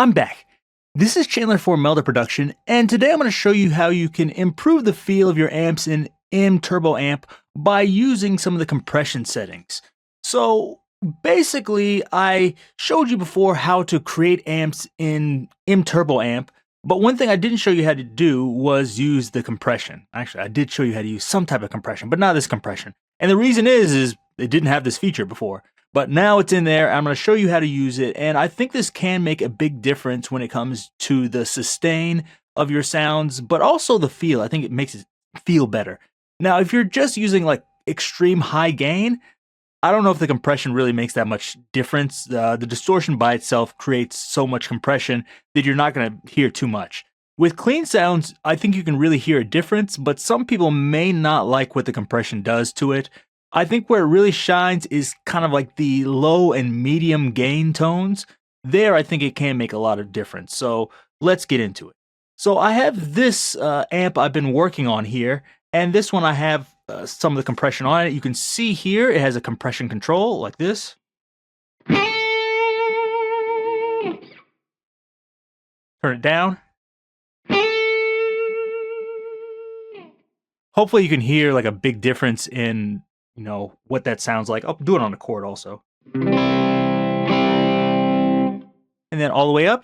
I'm back. This is Chandler for Melda Production, and today I'm going to show you how you can improve the feel of your amps in MTurboAmp by using some of the compression settings. So basically, I showed you before how to create amps in MTurboAmp, but one thing I didn't show you how to do was use the compression. Actually, I did show you how to use some type of compression, but not this compression. And the reason is it didn't have this feature before. But now it's in there. I'm going to show you how to use it. And I think this can make a big difference when it comes to the sustain of your sounds, but also the feel. I think it makes it feel better. Now, if you're just using like extreme high gain, I don't know if the compression really makes that much difference. The distortion by itself creates so much compression that you're not going to hear too much. With clean sounds, I think you can really hear a difference, but some people may not like what the compression does to it. I think where it really shines is kind of like the low and medium gain tones. There, I think it can make a lot of difference. So let's get into it. So I have this amp I've been working on here, and this one I have some of the compression on it. You can see here it has a compression control like this. Turn it down. Hopefully you can hear like a big difference in what that sounds like. I'll do it on the chord also. And then all the way up.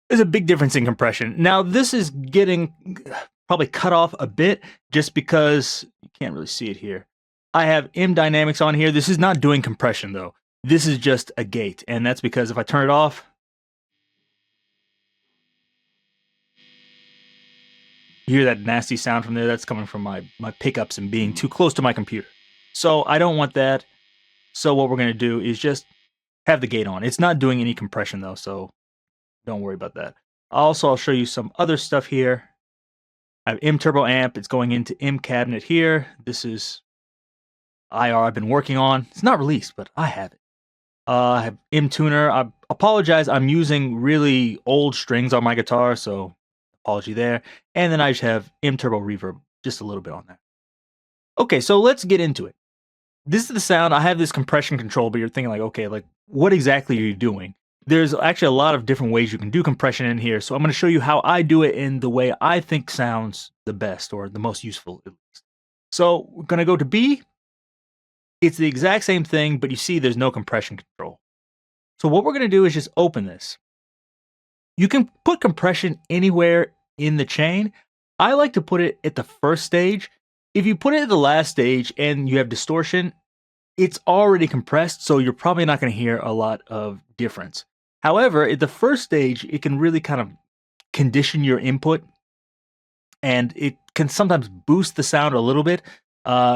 There's a big difference in compression. Now, this is getting probably cut off a bit just because you can't really see it here. I have M Dynamics on here. This is not doing compression, though. This is just a gate, and that's because if I turn it off, you hear that nasty sound from there. That's coming from my pickups and being too close to my computer. So I don't want that. So what we're going to do is just have the gate on. It's not doing any compression, though, so don't worry about that. Also, I'll show you some other stuff here. I have MTurboAmp. It's going into M cabinet here. This is IR I've been working on. It's not released, but I have it. I have M tuner. I apologize. I'm using really old strings on my guitar, so apology there. And then I just have M Turbo Reverb, just a little bit on there. Okay, so let's get into it. This is the sound. I have this compression control, but you're thinking like, okay, like what exactly are you doing? There's actually a lot of different ways you can do compression in here, so I'm going to show you how I do it in the way I think sounds the best, or the most useful at least. So we're going to go to B. It's the exact same thing, but you see there's no compression control. So what we're going to do is just open this. You can put compression anywhere in the chain. I like to put it at the first stage. If you put it at the last stage and you have distortion, it's already compressed, so you're probably not going to hear a lot of difference. However, at the first stage, it can really kind of condition your input, and it can sometimes boost the sound a little bit,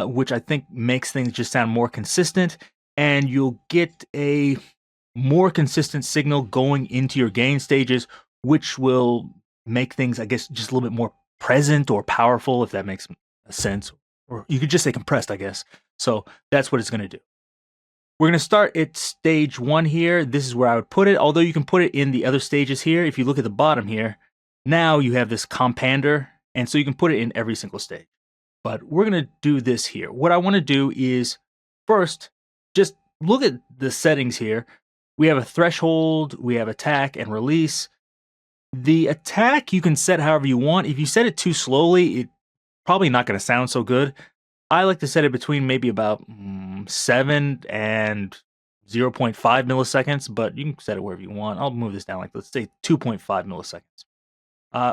which I think makes things just sound more consistent, and you'll get a more consistent signal going into your gain stages, which will make things, I guess, just a little bit more present or powerful, if that makes sense. Or you could just say compressed, I guess. So that's what it's going to do. We're going to start at stage 1 here. This is where I would put it, although you can put it in the other stages here. If you look at the bottom here, now you have this compander, and so you can put it in every single stage. But we're going to do this here. What I want to do is first just look at the settings here. We have a threshold, we have attack and release. The attack you can set however you want. If you set it too slowly, it's probably not going to sound so good. I like to set it between maybe about 7 and 0.5 milliseconds, but you can set it wherever you want. I'll move this down, like let's say 2.5 milliseconds.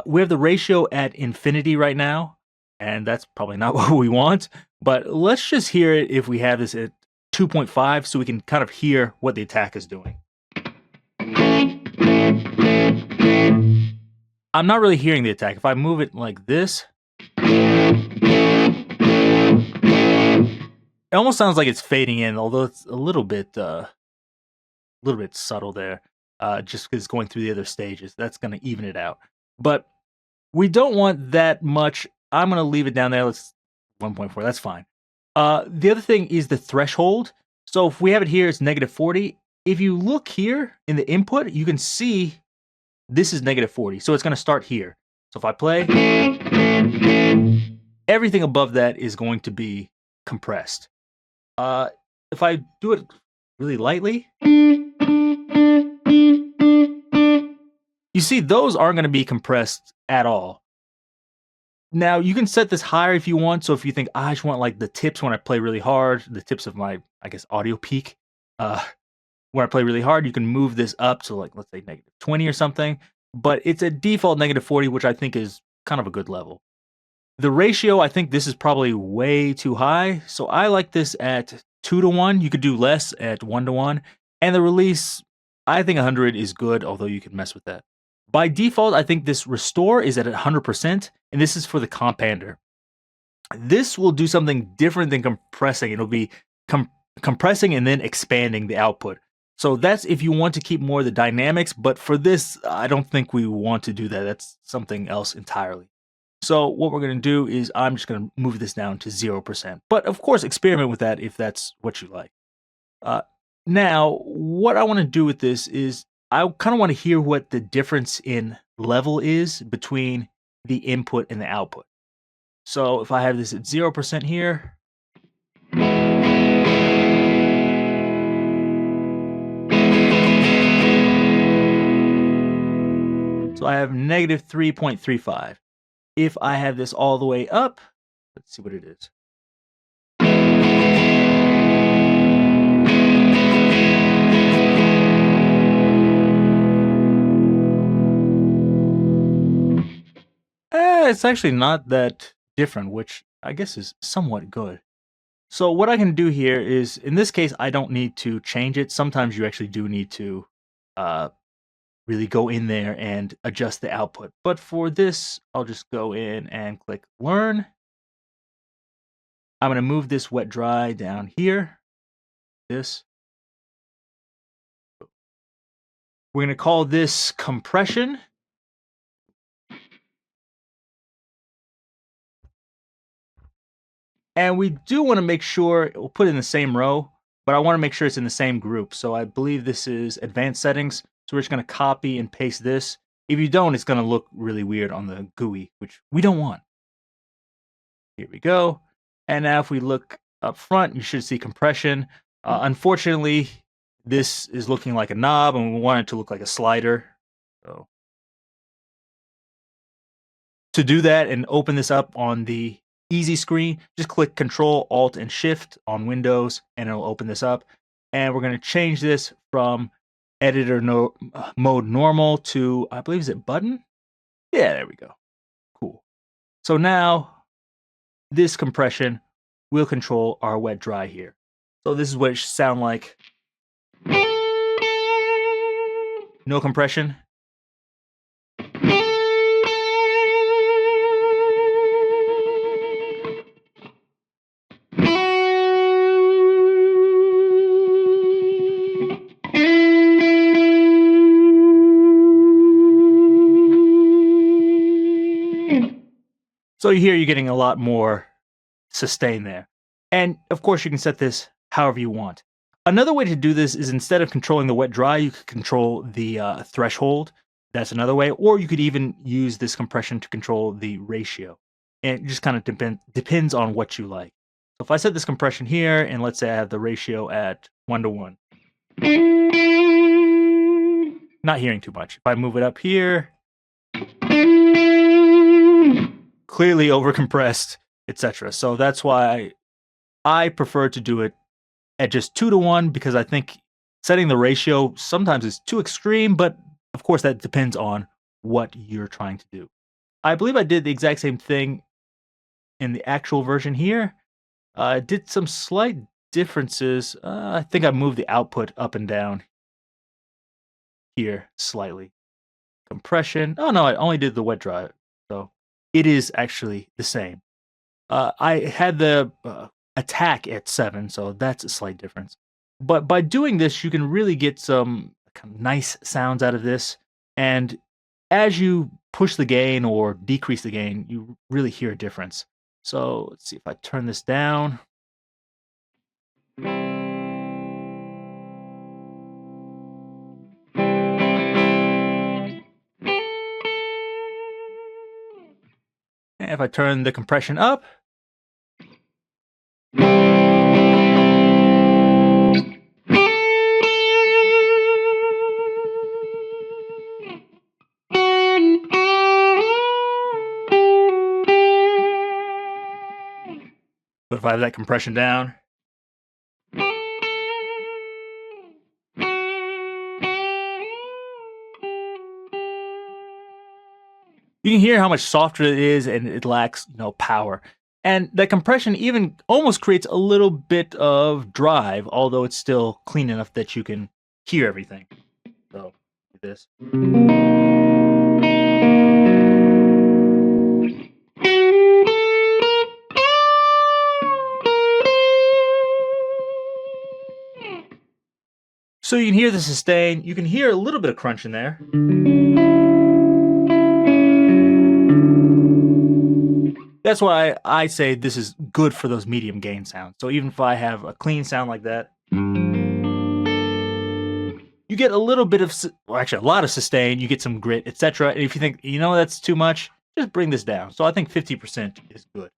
We have the ratio at infinity right now, and that's probably not what we want, but let's just hear it if we have this at 2.5 so we can kind of hear what the attack is doing. I'm not really hearing the attack. If I move it like this, it almost sounds like it's fading in, although it's a little bit subtle there, just because it's going through the other stages. That's going to even it out. But we don't want that much. I'm going to leave it down there. Let's 1.4. That's fine. The other thing is the threshold. So if we have it here, it's negative 40. If you look here in the input, you can see this is negative 40. So it's going to start here. So if I play, everything above that is going to be compressed. If I do it really lightly, you see those aren't going to be compressed at all. Now you can set this higher if you want. So if you think I just want like the tips when I play really hard, the tips of my, I guess, audio peak, when I play really hard, you can move this up to like, let's say negative 20 or something. But it's a default negative 40, which I think is kind of a good level. The ratio, I think this is probably way too high. So I like this at 2-to-1. You could do less at 1-to-1. And the release, I think 100 is good, although you can mess with that. By default, I think this restore is at 100%, and this is for the compander. This will do something different than compressing. It'll be compressing and then expanding the output. So that's if you want to keep more of the dynamics, but for this, I don't think we want to do that. That's something else entirely. So what we're going to do is I'm just going to move this down to 0%. But of course, experiment with that if that's what you like. Now, what I want to do with this is I kind of want to hear what the difference in level is between the input and the output. So if I have this at 0% here, so I have negative 3.35. If I have this all the way up, let's see what it is. It's actually not that different, which I guess is somewhat good. So what I can do here is, in this case, I don't need to change it. Sometimes you actually do need to really go in there and adjust the output. But for this, I'll just go in and click Learn. I'm going to move this wet dry down here. This. We're going to call this compression. And we do want to make sure, we'll put it in the same row, but I want to make sure it's in the same group. So I believe this is advanced settings. So we're just going to copy and paste this. If you don't, it's going to look really weird on the GUI, which we don't want. Here we go. And now if we look up front, you should see compression. Unfortunately, this is looking like a knob, and we want it to look like a slider. So to do that and open this up on the easy screen, just click Control, Alt, and Shift on Windows, and it'll open this up. And we're going to change this from editor mode normal to, I believe, is it button? Yeah, there we go. Cool. So now this compression will control our wet dry here. So this is what it should sound like. No compression. So here you're getting a lot more sustain there. And of course, you can set this however you want. Another way to do this is instead of controlling the wet dry, you could control the threshold. That's another way. Or you could even use this compression to control the ratio. And it just kind of depends on what you like. So if I set this compression here, and let's say I have the ratio at 1-to-1. Not hearing too much. If I move it up here, clearly overcompressed, etc. So that's why I prefer to do it at just 2-to-1, because I think setting the ratio sometimes is too extreme, but of course that depends on what you're trying to do. I believe I did the exact same thing in the actual version here. I did some slight differences. I think I moved the output up and down here slightly. Compression. Oh no, I only did the wet dry. So it is actually the same. I had the attack at 7, so that's a slight difference. But by doing this, you can really get some kind of nice sounds out of this. And as you push the gain or decrease the gain, you really hear a difference. So let's see if I turn this down. And if I turn the compression up, but if I have that compression down, you can hear how much softer it is, and it lacks no power. And that compression even almost creates a little bit of drive, although it's still clean enough that you can hear everything. So, do this. So you can hear the sustain, you can hear a little bit of crunch in there. That's why I say this is good for those medium gain sounds. So even if I have a clean sound like that, you get a little bit of, well, actually a lot of sustain, you get some grit, etc. And if you think, you know, that's too much, just bring this down. So I think 50% is good.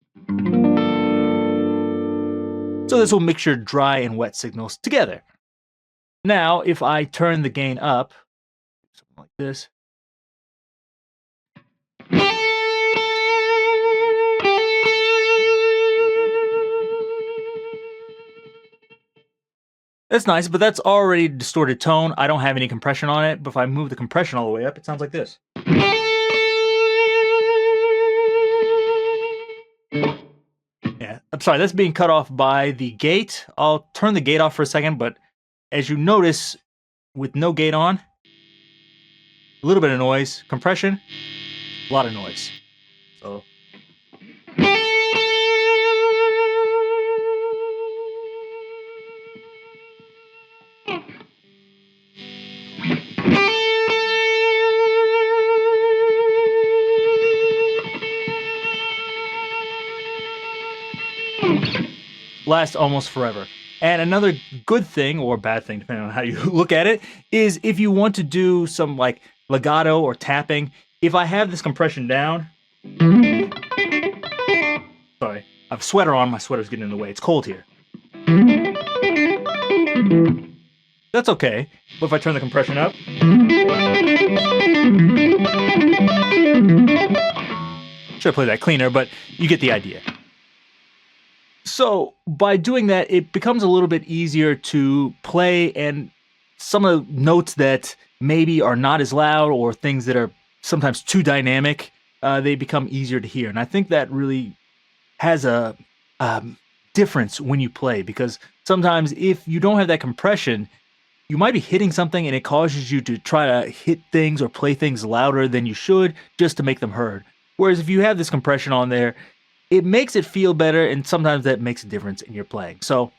So this will mix your dry and wet signals together. Now, if I turn the gain up, something like this. That's nice, but that's already distorted tone. I don't have any compression on it, but if I move the compression all the way up, it sounds like this. Yeah, I'm sorry, that's being cut off by the gate. I'll turn the gate off for a second, but as you notice, with no gate on, a little bit of noise, compression, a lot of noise. So lasts almost forever. And another good thing, or bad thing, depending on how you look at it, is if you want to do some like legato or tapping, if I have this compression down, sorry, I have a sweater on, my sweater's getting in the way, it's cold here. That's okay, but if I turn the compression up, should play that cleaner, but you get the idea. So by doing that, it becomes a little bit easier to play, and some of the notes that maybe are not as loud or things that are sometimes too dynamic, they become easier to hear. And I think that really has a difference when you play, because sometimes if you don't have that compression, you might be hitting something and it causes you to try to hit things or play things louder than you should just to make them heard. Whereas if you have this compression on there, it makes it feel better, and sometimes that makes a difference in your playing. So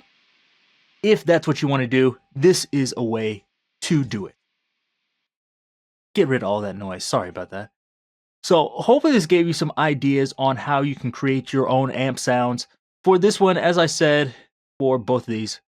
if that's what you want to do, this is a way to do it. Get rid of all that noise. Sorry about that. So hopefully this gave you some ideas on how you can create your own amp sounds. For this one, as I said, for both of these,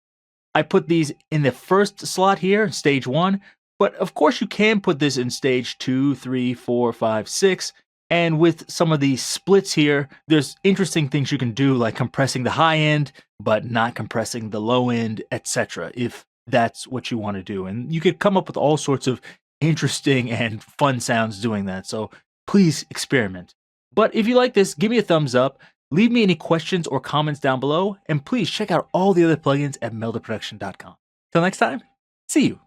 I put these in the first slot here, stage 1. But of course you can put this in stage 2, 3, 4, 5, 6. And with some of these splits here, there's interesting things you can do, like compressing the high end, but not compressing the low end, etc., if that's what you want to do. And you could come up with all sorts of interesting and fun sounds doing that. So please experiment. But if you like this, give me a thumbs up. Leave me any questions or comments down below. And please check out all the other plugins at meldaproduction.com. Till next time, see you.